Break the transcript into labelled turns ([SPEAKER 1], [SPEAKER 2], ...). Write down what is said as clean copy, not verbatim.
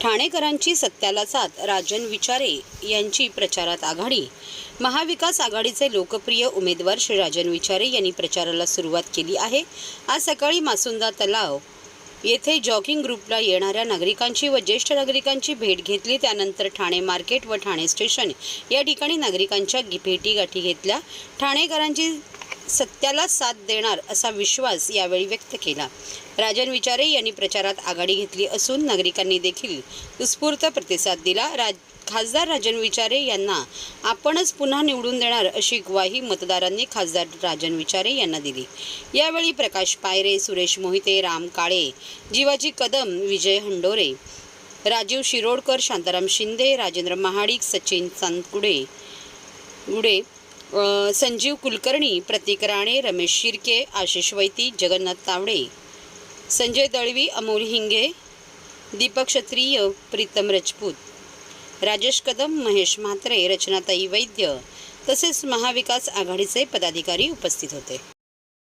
[SPEAKER 1] ठाणेकरांची सत्याला साथ, राजन विचारे यांची प्रचारात आघाडी। महाविकास आघाडीचे लोकप्रिय उमेदवार श्री राजन विचारे यांनी प्रचाराला सुरुवात केली आहे। आज सकाळी मासुंदा तलाव येथे जॉगिंग ग्रुपला येणाऱ्या नागरिकांची व ज्येष्ठ नागरिकांची भेट घेतली। त्यानंतर ठाणे मार्केट व ठाणे स्टेशन या ठिकाणी नागरिकांच्या भेटीगाठी घेतल्या। ठाणेकरांची सत्याला साथ देणार असा विश्वास यावेळी व्यक्त केला। राजन विचारे यांनी प्रचारात आघाडी घेतली असून नागरिकांनी देखील उत्स्फूर्त प्रतिसाद दिला। खासदार राजन विचारे यांना आपणच पुन्हा निवडून देणार अशी ग्वाही मतदारांनी खासदार राजन विचारे यांना दिली। यावेळी प्रकाश पायरे, सुरेश मोहिते, राम काळे, जीवाजी कदम, विजय हंडोरे, राजीव शिरोडकर, शांताराम शिंदे, राजेंद्र महाडिक, सचिन चांदकुडे, संजीव कुलकर्णी, प्रतीक राणे, रमेश शिर्के, आशिष वैती, जगन्नाथ तावडे, संजय दळवी, अमोल हिंगे, दीपक क्षत्रिय, प्रीतम राजपूत, राजेश कदम, महेश म्हात्रे, रचनाताई वैद्य तसेच महाविकास आघाडीचे पदाधिकारी उपस्थित होते।